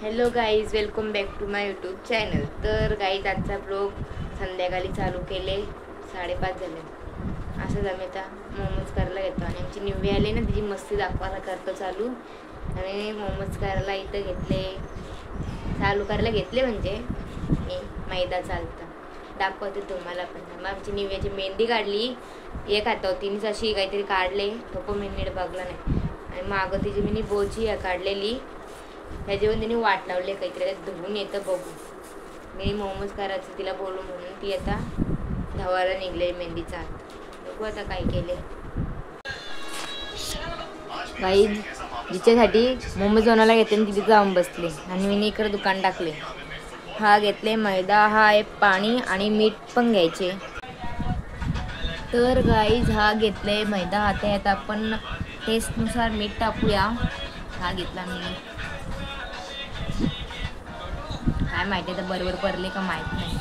Hello guys, welcome back to my YouTube channel. तर guys आजचा blog संध्याकाळी चालू केले, 5:30 झाले. असंच आम्ही आता मोमोज करायला घेतो आणि आमची निव्वी आली ना, तिची मस्ती दाखवायला करतो चालू. आणि मोमोज करायला इथं घेतले, चालू करायला घेतले म्हणजे मी मैदा चालतं दाखवते तुम्हाला. पण मग आमची निव्याची मेहंदी काढली, एक हातावर तिनेच अशी काहीतरी काढले, तो पण मी नीट बघला नाही. आणि मागं तिची मी बोची काढलेली, त्याच्यावर तिने वाट लावले काहीतरी धुवून येतं बघू. मी मोमोज करायचं तिला बोलू म्हणून ती आता धावायला निघले मेहंदीचा हात. बघू आता काय केले. बाई जिच्यासाठी मोमोज बनवायला घेतले तिथे जाऊन बसले आणि मी इकडे दुकान टाकले. हा घेतले मैदा, हा आहे पाणी आणि मीठ पण घ्यायचे. तर गाईज हा घेतले मैदा, आता आपण टेस्टनुसार मीठ टाकूया. हा घेतला मी, काय माहिती आता बरोबर पडले का माहीत नाही,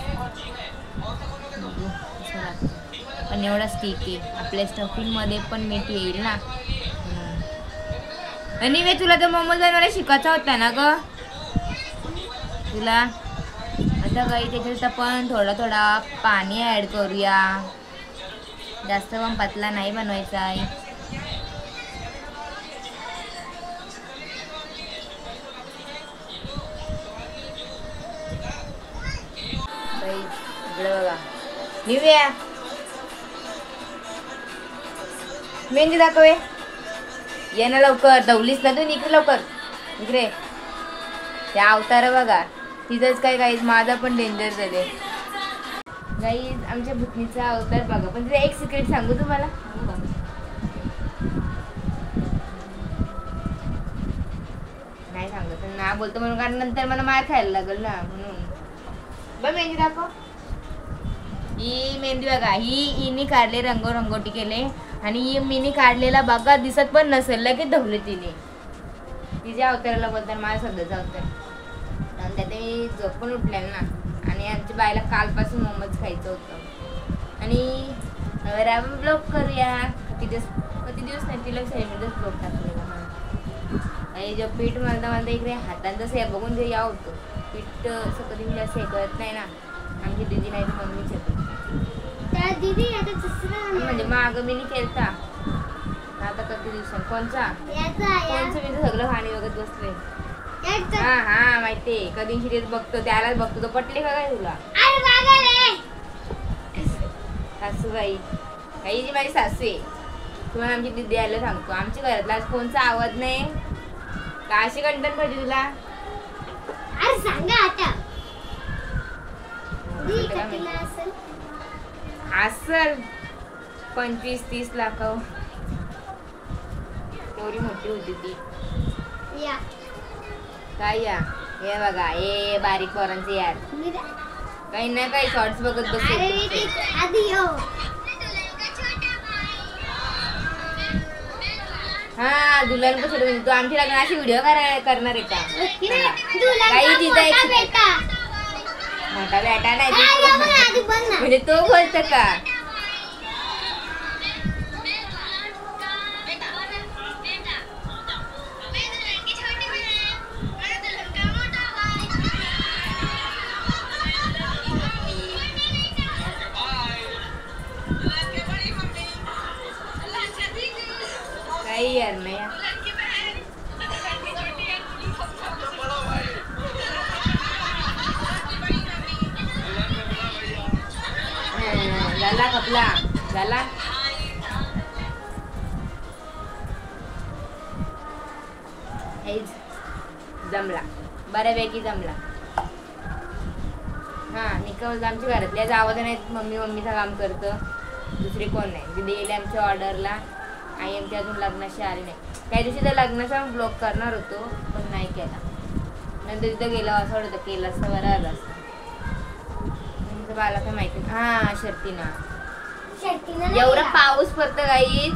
बघू कसं लागतं. पण एवढाच ठीक आहे, आपल्या स्टफिंगमध्ये पण मीठ येईल ना. आणि वे तुला तर मोमोज बनवायला शिकायचा होता ना ग तुला. आता काही त्याच्यात आपण थोडा थोडा पाणी ॲड करूया, जास्त पण पतला नाही बनवायचा आहे. इकडे बघा निव्या, मेहंदी दाखवे ये ना लवकर, दवलीस ना तू, इकडे लवकर इकडे. त्या अवतार बघा तिथंच काय गाईज, माझा पण डेंजर झाले गाईज. आमच्या भुतनीचा अवतार बघा. पण तिला एक सिक्रेट सांगू तुम्हाला, नाही सांगत ना, बोलतो म्हणून, कारण नंतर मला मार खायला लागेल ना म्हणून. बघ मेहंदी दाखव. ही मेहंदी बघा, ही हिने काढले, रंगोटी केले. आणि ही मीनी काढलेला बघा दिसत पण नसेल, लगेच धवले तिने. तिच्या अवताराला बोलतात माझ्या सध्याचा अवतार. आणि त्यात मी झोपून उठले ना, आणि आमच्या बाईला कालपासून मोमोज खायचं होतं. आणि आपण ब्लॉग करूया किती दिवस नाही, तिला सेलिब्रेटच ब्लॉग टाकलेला मला. आणि जो पीठ मला इकडे हातांचा से बघून जे या होतं पीठ, असं कधी मी असं हे करत नाही ना. आमची दिदी नाही तर मम्मीच येते म्हणजे माग मी केलता आता कधी दिवसांनी. कोणचा मी तर सगळं खाणी बघत बसले. हा माहितीये, कधी सिरियस बघतो त्यालाच बघतो. तो पटले का काय तुला सासूबाई? काही जी माझी सासू आहे. तुम्हाला आमची दिदी यायला सांगतो, आमच्या घरातला आज कोणचा आवाज नाही का अशी कंटन पाहिजे तुला. असल 25-30 लाख एवढी मोठी होती ती. काय या हे बघा, हे बारीक पोरांचं यार काही ना काही शॉर्ट्स बघत बसते. हा दुल्हन पण छोटे, तू आमची लग्नाची व्हिडिओ करणार आहे का? काही तिचा मोठा बेटा नाही म्हणजे तो बोलत का? काही यार नाही झाला कपला झाला. जमला बऱ्यापैकी जमला. हा निकल आमच्या घरातल्या आवाज नाही, मम्मीचा काम करतं, दुसरी कोण नाही. दिदी येईल आमच्या ऑर्डरला. आई आमची अजून लग्नाशी आली नाही. काही दिवशी तर लग्नाचा ब्लॉग करणार होतो पण नाही केला. नंतर तिथं गेलं असं वाटतं केलं असतं बरं आलं असतं. बाला काय माहिती. हा शर्तीना एवढा पाऊस पडतो गाईच.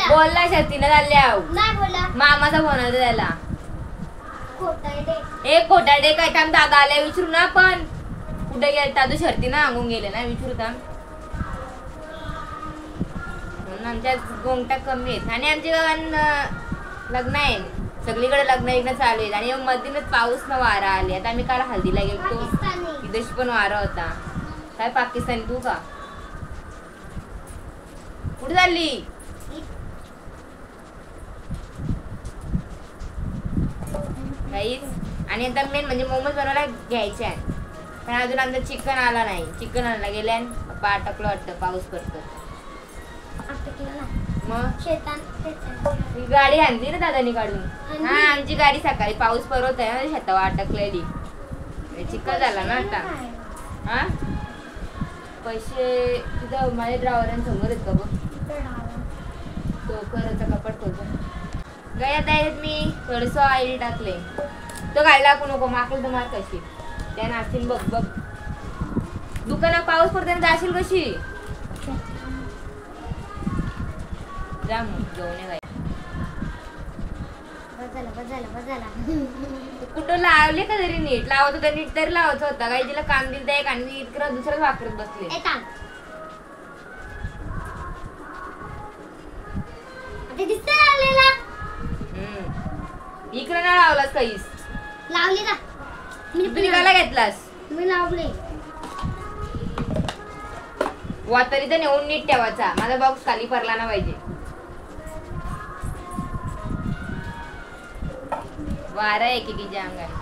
बोलला शर्तीना झाल्या मामाचा फोन होता त्याला. एक खोटाडे काय थांब, दादा आल्या विचारू ना. पण कुठे गेलता तू? शर्तीना सांगून गेले ना, विचारू थांब. आमच्या गोंगटा कमी आहेत आणि आमच्या गावात लग्न आहे सगळीकडे लग्न इकडे चालू आहे आणि मधीनच पाऊस न वारा आले. आता आम्ही काल हल्दीला गेलो तिथेच पण वारा होता. काय पाकिस्तानी तू का कुठे चालली? आणि आता मेन म्हणजे मोमोज बनवायला घ्यायचे आहे पण अजून आमचं चिकन आला नाही. चिकन आणायला गेल्या अटकलं वाटतं पाऊस पडतो. मग ही गाडी आणली ना दादानी काढून. हा आमची गाडी सकाळी पाऊस पडत आहे ना शेतावर अटकलेली. चिकन झाला ना आता. हा पैसे तिथं माझ्या ड्रायव्हरांसमोर आहेत का बघ. तो करायचा कपाट खोलतो गया त्यात मी थोडस ऑइल टाकले. तो घाल टाकू नको माकल तर मार कशी त्या नाचतील बघ बघ. दुकानात पाऊस पडताना जाशील कशी जा मग घेऊन कुठं लावले का तरी नीट लावत होता. नीट तरी लावायचं होता काही तिला काम दिलं एक आणि इकडं दुसरंच वापरत बसले. इकडे ना लावलास काहीच लावली का निघाला घेतलास मी लावले. वातरी तर नेऊन नीट ठेवायचा. माझा बॉक्स खाली पडला ना पाहिजे. वारा आहे की तिच्या अंगाने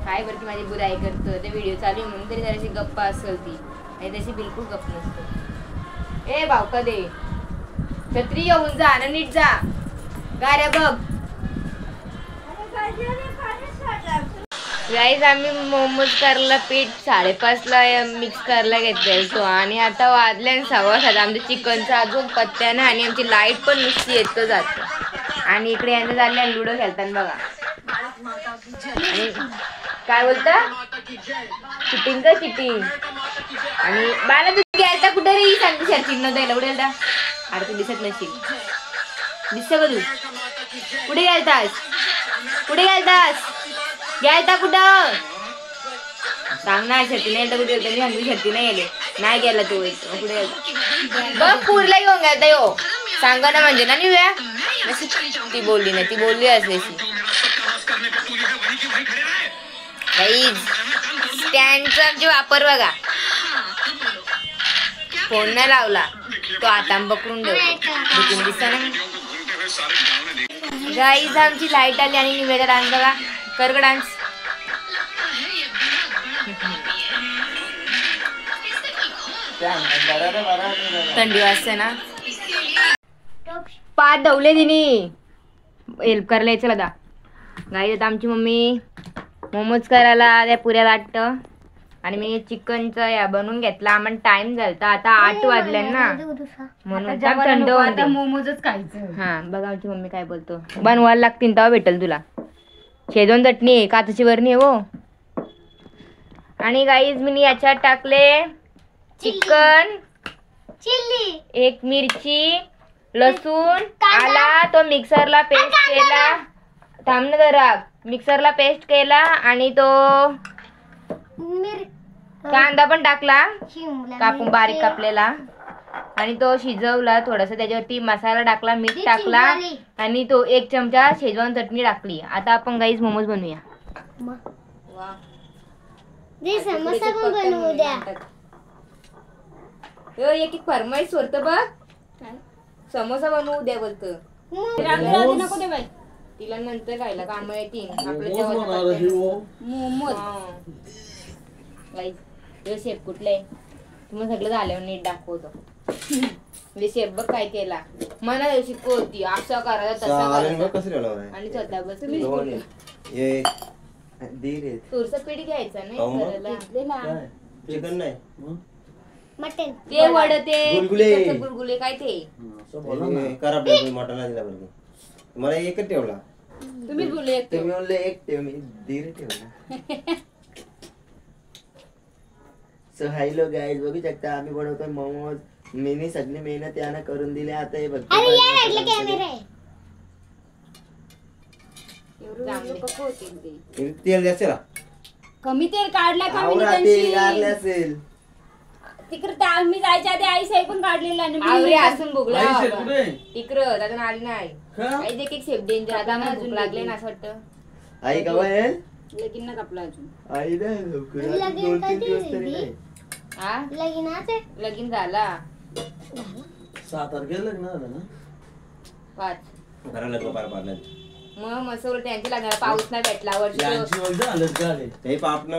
काय बरं की माझी बुराई करतो. ते व्हिडिओ चालू आहे म्हणून तरी जराशी गप्पा असेल ती आणि तशी बिलकुल गप्प नसतो. ए भाऊ कधे छत्री येऊन जा ना नीट जा. गाड्या बघ गाईज आम्ही मोमोज करायला पीठ 5:30ला मिक्स करायला घेतलेलो आणि आता वाजल्या 6:15. आमच्या चिकनचा अजून पत्त्यानं आणि आमची लाईट पण नुसती येतं जात आणि इकडे यांना झाले लुडो खेळताना बघा. आणि काय बोलता चिटिंग का चिटिंग. आणि बाला तू गेलता कुठे रे सांगते शर्टिंग न द्यायला कुठे गेलता. अरे तू दिसत नशील दिसत का तू कुठे गेलतास कुठे गेलतास गेलता कुठं सांग ना. शर्टी नाही कुठे गेलता. मी सांगते शर्टी नाही गेले नाही गेला तू कुठे गेलता बघ पूरला घेऊन गेलता यो सांगा ना म्हणजे ना निव्या ती बोलली नाही ती बोलली असल्याशी. स्टँडचा जे वापर बघा फोन नाही लावला तो आता पकडून ठेवतो दिसता ना. गाईज आमची लाईट आली आणि निवेदा डान्स बघा कर्ग डान्स. थंडी वाजते ना पाच धवले तिने हेल्प करायला यायचं आता. गाईज आता आमची मम्मी मोमोज करायला त्या पुऱ्या लाटतं आणि मी चिकनचा या बनवून घेतला. आम्हाला टाइम झालता आता 8 वाजले ना म्हणून थंड होते मोमोजच खायचं. हा बघा आमची मम्मी काय बोलतो बनवायला लागतील तेव्हा भेटेल तुला. शेजवान चटणी आहे काचाची वरणी आहे हो. आणि गाईज मी याच्यात टाकले चिकन चिल्ली 1 मिरची लसूण आला तो मिक्सरला पेस्ट केला. थांब ना जरा मिक्सरला पेस्ट केला आणि तो कांदा पण टाकला कापून बारीक कापलेला आणि तो शिजवला थोडासा. त्याच्यावरती मसाला टाकला मीठ टाकला आणि तो 1 चमचा शेजवान चटणी टाकली. आता आपण गाईज मोमोज बनवूया. समोसा पण बनवू द्या. एक फरमाईश होत बघ समोसा बनवू द्या बोलत. तिला नंतर खायला काम येतील आपलं मोमोज. शेप कुठले तुम्हाला सगळं झाल्यावर नीट दाखवतो. शेप बग काय केला मला शिकवती असं करायचं तसं करायचं आणि स्वतः बसली. तुरचं पीठ घ्यायचं नाही चिकन नाही मटन ते वड ते गुलगुले काय ते खराब मटन दिला बरं मला एकच ठेवला. तुम्हीच बोलले तुम्ही म्हणले एक ठेव मी धीरे ठेवला. सो हॅलो गाईज बघू शकता आम्ही बनवतोय मोमोज. मी सगळी मेहनत यानं करून दिली. आता हे बघ कॅमेरा तेल द्यायचं कमी तेल काढला असेल तिकडे मी जायच्या आधी आई साहेब पण काढलेला आणि आवरे असून भुगला आई शेत कुठे? इकडं दादा आली नाही का? आई एक एक शेप डेंजर आता मला भूक लागले ना असं वाटतं. आई कवा येईल? लगीन ना कापला अजून. आई नाही लवकर. लगीन 2-3 कधी दिवस तरी आहे? नाही. हा लगीनाचे लगीन झाला 6 तारखेला लग्न झालं ना 5 घराला लग्न पार पाडलं मग मसोर त्यांची लागणार पाऊस नाही भेटला वर्ष यांची वगैरे हालत झाली ते पाप न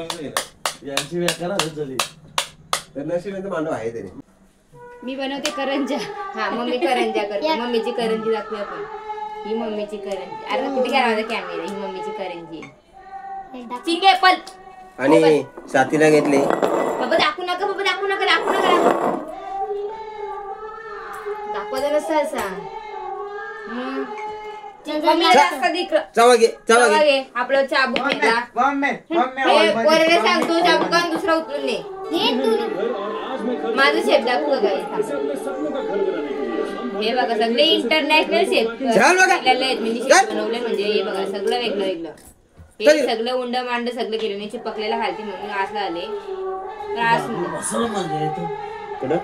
यांची व्याख्या हालत झाली नशिबाचं मांडव आहे तरी मी बनवते करंजा. हा मम्मी करंजा करते मम्मीची करंजी दाखवूया आपण. ही मम्मीची करंजी अरे कुठे गेला माझा कॅमेरा ही मम्मीची करंजी चिंगे पल आणि साथीला घेतले बाबा दाखवू नका बाबा दाखवू नका दाखवू नका दाखवत नसतं असा मम्मी असतात इकडं चवा घे चवा घे घे आपलं चाबूक घेतला मम्मी पोराला सांगतो चाबूक आणि दुसरा उचलून दे माझं शेप दाखवू काय हे बघा सगळे इंटरनॅशनल शेप मी शेप बनवले म्हणजे हे बघा सगळं वेगळं वेगळं हे सगळं उंड मांड सगळं केलं नाही चिपकलेला घालते म्हणून असं आले तर असं असं म्हणजे येतो कुठं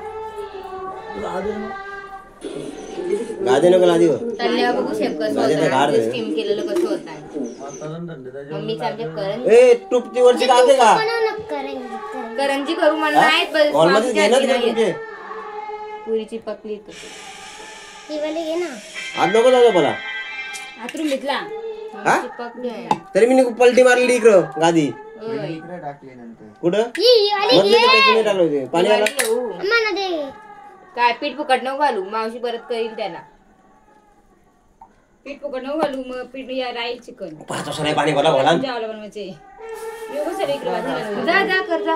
गादे नको लादी हो तळल्यावर बघू शेप कसं गादीचं गाड होतं आहे. स्टीम केलेलं कसं होतं वातावरण थंड त्याच्यामुळे मम्मीचं आमच्या ए टुपती वरची गादे का करंजी करू म्हणून नाहीत बस हॉलमध्ये घे ना मावशीच्या तिकडे आजीला तुमचे घे. पुरीची पकली घे ना आज नको जाऊ मला आतरून घेतला. हा पकली आहे तरी मी पलटी मारली इकडं गादी होय. इकडे टाकली नंतर कुठं ही वाली मधले ते पैसे नाही टाकले होते पाणी आलं दिवाळी येऊ. मला दे काय पीठ फुकट नको घालू मावशी परत करील त्याला पीठ फुकट नको घालू मग पीठ या राईल चिकन. पाच वर्ष नाही पाणी बोला बोला जेवायला बनवायचे. मी उगाच सगळं इकडे वाजवलं. जा जा कर जा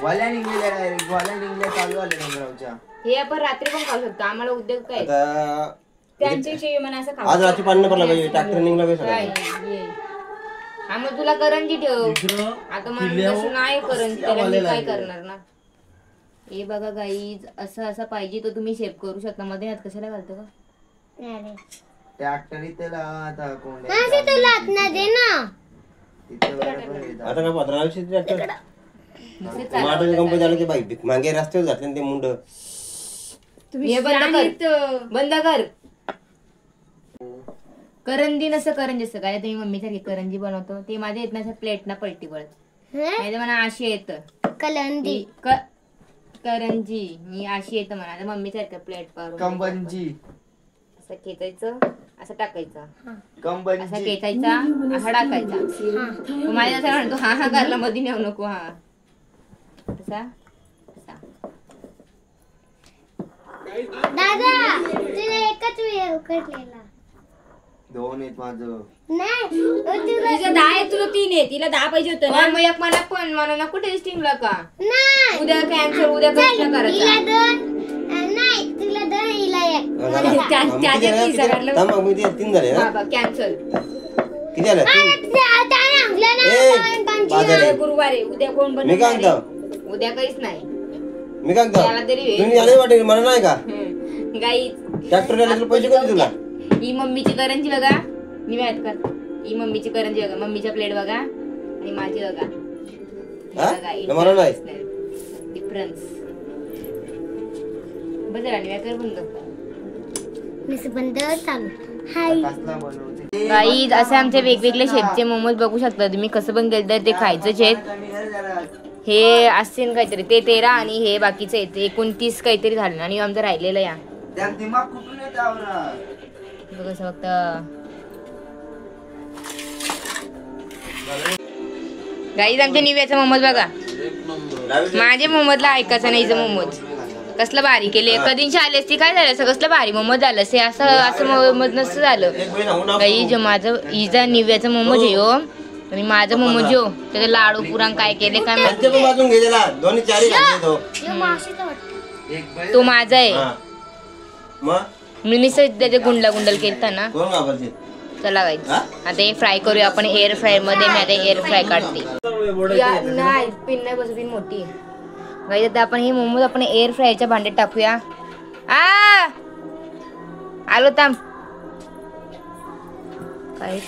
वाल्या निघलेल्या डायरेक्ट वाल्या निघल्या चालू आले डोंगरावच्या हे आपण रात्री पण खाऊ शकतो आम्हाला उद्योग काय आता त्यांच्या हिशोबाने असं खाऊ. आज रात्री पाणी नाही पडलं पाहिजे ट्रॅक्टर निघला पाहिजे काय सगळं. ये. हा मग तुला करंजी ठेव इकडं आता मला तसं नाही करंजी त्याला मी काय करणार ना हे बघा गाईज असं असं पाहिजे तो तुम्ही शेप करू शकता मध्ये हात कशाला घालतो का ट्रॅक्टरी त्याला आता कोंड्या माझे तुला आतना दे ना तिथे बरोबर येतात. आता काय 1500 ट्रॅक्टर नुसते टमाटर कंपनी झालं ते बाईक मागे रस्त्यावर घातले ते मुंड हे बंद कर बंद कर करंजी नसतं करंजी असतं काय तुम्ही मम्मीसारखी करंजी बनवतो ते माझ्या येत नाही प्लेट ना पलटी पडत नाही तर मला अशी येतं कलंदी करंजी मी अशी येतं म्हणा आता मम्मीसारखं प्लेट पारून कंबंजी असं खेचायचं असं टाकायचं असा कंबंजी खेचायचा असा टाकायचा मग माझ्या असं म्हणतो हा हा करला मध्ये नेऊ नको हा असा असा दादा तुला एकच वेळ उकडलेला दोन आहेत माझं नाही तिचं 10 आहे तुला 3 आहे तिला 10 पाहिजे होतं ना. मग एक मला पण मला नको टेस्टिंगला का नाही उद्या कॅन्सर उद्या कॅन्सर हिला करायचा दोन नाही तुला दोन हिला एक थांब मग ते 3 झाले ना बाबा कॅन्सर किती आलं त्याने आणलं ना ए, पंचवीस. बाद झाले. गुरुवार आहे उद्या कोण मी बनवणार काय आहे? म्हणतो उद्या काहीच नाही मी काय त्याला म्हणतो तरी वेळ. तुम्ही आले वाटेल मला नाही का गाई ट्रॅक्टर आले तुला पैसे कोणते तुला ही मम्मीची करंजी बघा मी माहित कर ही मम्मीची करंजी बघा मम्मीच्या प्लेट बघा आणि माझी बघा हा? मला नाही. डिफरन्स बस राणी व्या कर बंद नुसतं बंद चालू हाय कसला बनवते गाई असे आमचे वेगवेगळे शेपचे मोमोज बघू शकता तुम्ही कसं पण केलं तर ते खायचंच आहेत कमी कर जरा. हे असतील काहीतरी ते 13 आणि हे बाकीचे आहेत 29 काहीतरी झालं आणि आमचं राहिलेलं या त्यात दिमाग कुठून येत आवरा बघ असं फक्त गाईज आमच्या निव्याचा मोमोज बघा माझे मोमोजला ऐकायचं नाही हिचं मोमोज कसलं भारी केले कधीशी आले असती काय झालं असं कसलं भारी मोमोज झालं असं असं असं मोमोज नसतं झालं गाईज माझं हिचा निव्याचं मोमोज आहे हो आणि माझं मोमोज हो त्याचे लाडू पुराण काय केले काय त्यांच्या पण बाजून गेलेला दोन्ही चारी घातले तो हे माशीचं वाटतं एक बैल तो माझा आहे हा. मग मी नुसतं त्याचे गुंडल गुंडल केलता ना कोण घाबरते चला गाईज आता हे फ्राय करूया आपण एअर फ्राय मध्ये मी आता एअर फ्राय काढते नाही पिन नाही बसत पिन मोठी गाईज आता आपण हे मोमोज आपण एअर फ्रायच्या भांड्यात टाकूया आलो थांब काय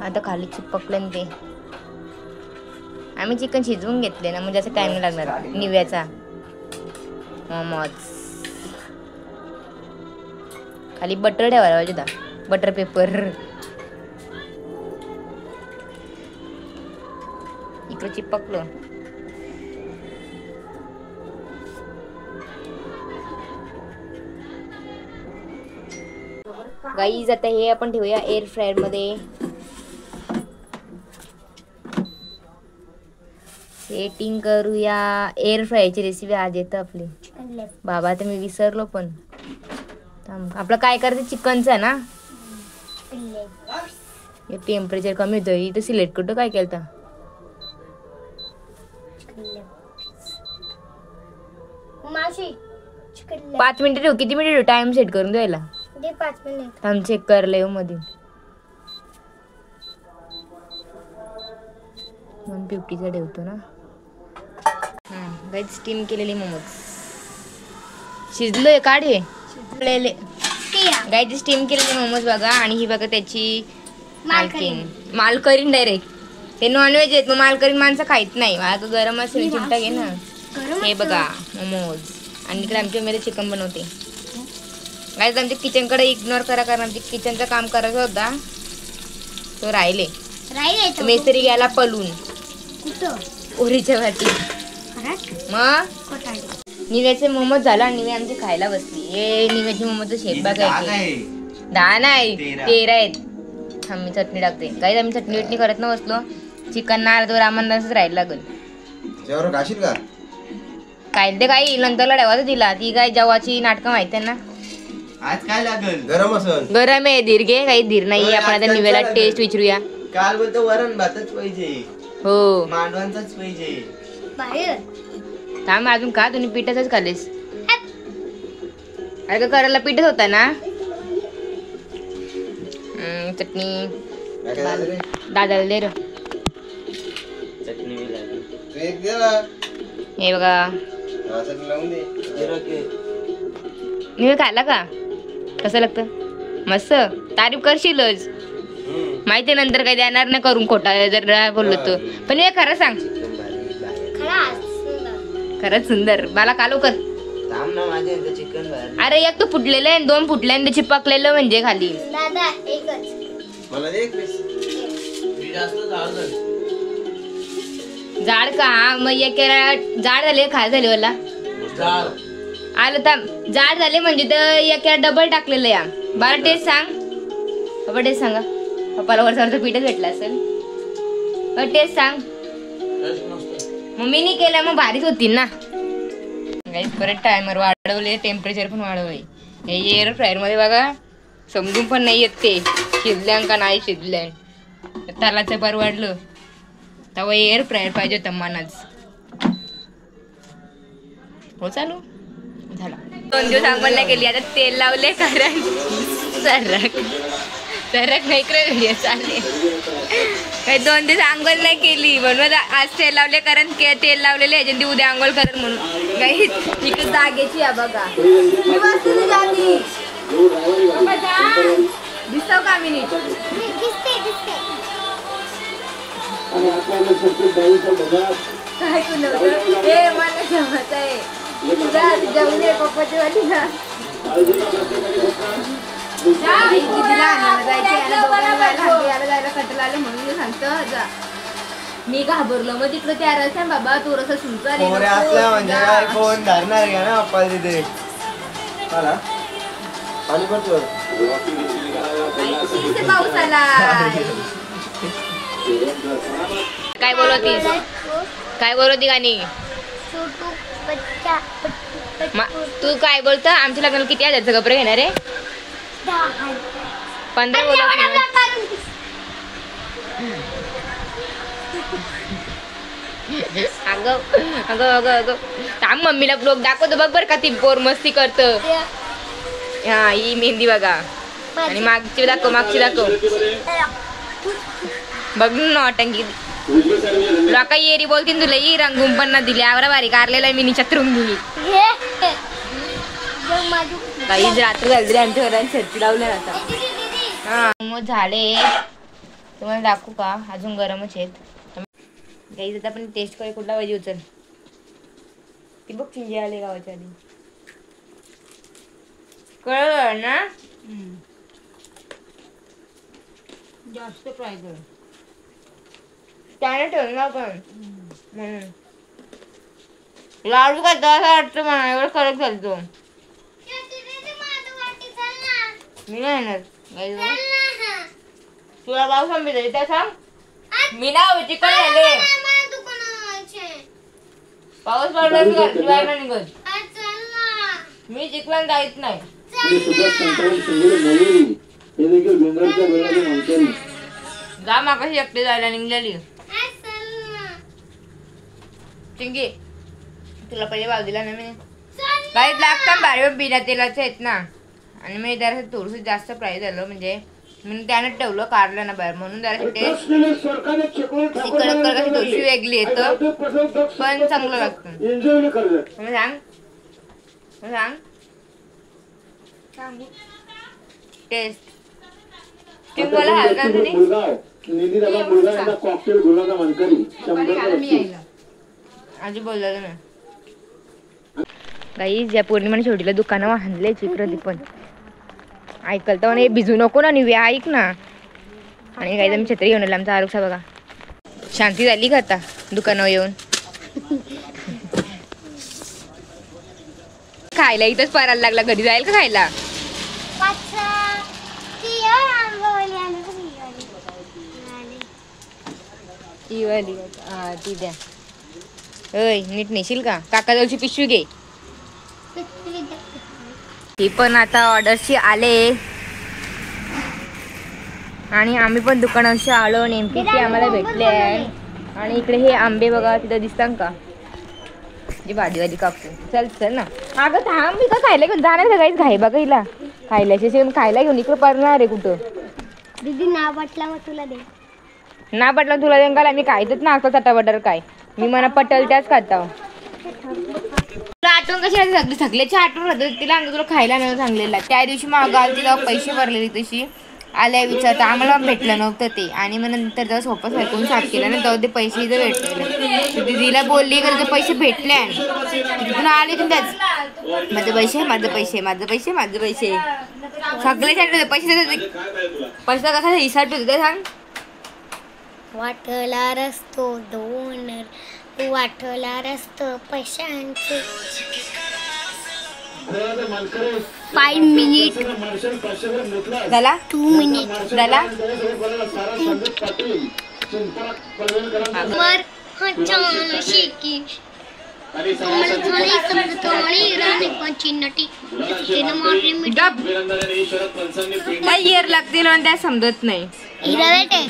आता खाली चिपकलं ना ते आम्ही चिकन शिजवून घेतले ना म्हणजे असं टाइम लागणार निव्याचा मोमोज खाली बटर ठेवायला पाहिजे होता, बटर पेपर. इकडे चिपकलं. गाईज आता हे आपण ठेवूया एअर फ्रायर मध्ये. सेटिंग करूया. एअर फ्रायरची रेसिपी आज येतं आपली. बाबा तर मी विसरलो पण. आपलं काय करायचं चिकनचं ना. टेम्परेचर कमी होतं इथं सिलेक्ट करतो काय केलं तर. मावशी 5 मिनिटं ठेवू. किती मिनिट टाइम सेट करून द्यायला. 5 मिनिट. थांब चेक करला येऊ मध्ये. 150चा ठेवतो ना. गाईज स्टीम केलेली मोमोज शिजलोय. काढ हे शिजलेले गाईज स्टीम केलेले मोमोज बघा. आणि ही बघा त्याची मालकरीन डायरेक्ट. हे नॉनव्हेज आहेत मग मालकरीन माणसं खायत नाही. मला गरम असेल चिमटा घे ना. हे बघा मोमोज. आणि इकडे आमच्या मध्ये चिकन बनवते. गाईज आमच्या किचनकडे इग्नोर करा कारण आमच्या किचनचं काम करायचं होता तो राहिले. मेस्त्री घ्यायला पलून ओरीच्या वाटी. मग निव्याचे मोमोज झाला आणि निवे आमची खायला बसली. हे निव्याचे मोमोजचं शेप बघायचे. 10 नाही 13 आहेत. आम्ही चटणी टाकते. काही आम्ही चटणी विटणी करत न बसलो. चिकन ना आलं तर आम्हाला असंच राहायला लागल. जेवण खाशील का? काय ते काही नंतरला ठेवायचं तिला. ती काय जेवाची नाटकं माहिती आहे ना. आज काय लागल? गरम असल. गरम आहे धीर घे. काही धीर नाही. आपण आता निव्याला टेस्ट विचारूया. काल बोलतो वरण भातच पाहिजे. हो मांडवांचाच पाहिजे. थांब अजून का तुम्ही पिठाच खाल्लेस. अरे का करायला पिठच होता ना. चटणी दादाला दे र. चटणी बी लागली. तू एक दे ना. हे बघा असं लावून दे. निवे खायला का कसं लागतं. मस्त तारीफ करशीलच. माहिती नंतर काही देणार नाही करून खोटा जर नाही बोललो तर. पण हे खरं सांग. खरंच सुंदर. मला कालो कर. थांब ना माझे चिकन बाहेर. अरे एक तो फुटलेलं आहे 2 फुटले आणि ते चिपकलेलं म्हणजे खाली. दादा एकच. मला दे एक पीस. मी जास्त जाड झाली. जाड का मग एक जाड झाले खाय झाले मला. जाड. आलं तर जाड झाले म्हणजे तर एक डबल टाकलेलं या. बारा टेस्ट सांग. पप्पा टेस्ट सांगा. पप्पाला वरचा पीठच भेटला असेल. टेस्ट सांग. मम्मीने केलं मग भारीच होती ना. गाईस परत टायमर वाढवले. टेम्परेचर पण वाढवले. हे एअर फ्रायर मध्ये बघा समजून पण नाही येत ते शिजल्यान का नाही शिजल्यान. तालाचं पार वाढलं तेव्हा एअर फ्रायर पाहिजे होतं मनाच. हो चालू झाला. 2 दिवस आंघोळ नाही केली. आता तेल लावले कारण सरक नाही इकडे चालेल. काही 2 दिवस आंघोळ नाही केली म्हणून आज तेल लावले कारण तेल लावलेले ह्याच्यात उद्या आंघोळ करत म्हणून. काही इकडे जागेची आहे बघा. दिसतो का मी नीट. काय तुला हे मला जमत आहे. जाऊन ये पप्पाच्या वाली ना. मी घाबरलो मग तिकडे त्या रस्त्या बाबा तू रस्ता सुनचा म्हणजे काय कोण धरणार का ना पप्पा तिथे. पाणी पडतो. पाऊस आला. काय बोलवतीस. काय बोलवती गाणी. तू काय बोलतं. आमच्या लग्नाला किती हजारचं कपडे घेणार आहे. 15 बोलवती. अगं अगं अगं अगं थांब मम्मीला ब्लॉग दाखवतो बघ बरं का ती पोर मस्ती करत. हा ही मेहंदी बघा. आणि मागची दाखव बघ ना नॉटंकी. लोका येरी बोलतील तुला ही रंगून पण ना दिली. आवरा बारीक आरलेला मी चतरून दिली. काही रात्र झाली आमच्या घरात छत्री लावल्या आता. हा मग झाले तुम्हाला दाखवू का. अजून गरमच आहेत. काही आता पण टेस्ट करे कुठला पाहिजे उचल. ती बघ चिंजे आले गावाच्या आधी. कळलं ना? जास्त फ्राय कर. त्याने ठेवलं ना आपण म्हणून. लाडू काय असं वाटतं मला एवढं कडक झालं तो. मी नाही येणार गाईज. तुला पाऊस आंबे झाले त्या सांग. मी ना चिकन झाले. पाऊस पडला की घरची बाहेर नाही निघत. मी चिकन जायच नाही. जा मागाशी एकटे जायला निघलेली. चिंगी तुला पहिले भाव दिला ना मी. काही लागतात भारी बिना तेलाचे आहेत ना. आणि मी जरा थोडंसं जास्त प्राईस झालं म्हणजे मी त्याने ठेवलं काढलं ना बाहेर म्हणून जरा टेस्ट थोडीशी वेगळी येतं पण चांगलं लागतं. मग सांग टेस्ट मला हलका आजी बोलला ना काही ज्या पौर्णिमाने शेवटीला दुकानं आणले चित्र पण ऐकल तर म्हणे भिजू नको ना निव्या ऐक ना. आणि काही मी छत्री घेऊन आला आमचा आरुक्षा बघा. शांती झाली का आता दुकानावर येऊन? खायला इथंच परायला लागला. घरी जाईल का खायला? ती द्या. अय नीट नेशील का? काकाजवळची पिशवी घे. ही पण आता ऑर्डरशी आले आणि आम्ही पण दुकानाशी आलो. नेमकी ते आम्हाला भेटले आहे. आणि इकडे हे आंबे बघा तिथं दिसतात का? जी भाजीवाली कापू. चल ना. अगं थांब मी का खायला घेऊन जाणार सगळीच घाई बघा हिला. खायला घेऊन इकडे पडणार आहे कुठं? दीदी नाव वाटला मग तुला दे. ना पटलं तुला देंगाला मी खायचंच ना असं चटापटर काय. मी मला पटल त्याच खाता. तुला आठवण कशी राहते? सगळ्याची आठवण राहते तिला. आमचं तुला खायला नाही सांगलेला. त्या दिवशी मागाल तिला पैसे भरलेले तशी आल्या विचारता आम्हाला भेटलं नव्हतं ते. आणि मग नंतर जेव्हा सोपं सरकून साफ केलं ना तेव्हा ते पैसे इथं भेटले. दिदीला बोलली का ते पैसे भेटले तिथून आले त्याच माझे पैसे सगळे पैसे कसा हिसाब ठेवतो ते सांग. वाटला रस्तो दोन वाटला रस्तो पैशांचे 5 मिनिट झाला 2 मिनिट झाला. मर हचान शिकी मला थोडी समजत आणि राणी पंची नटी तिने मारली मी काय इयर लागतील आणि त्या समजत नाही. इरा बेटे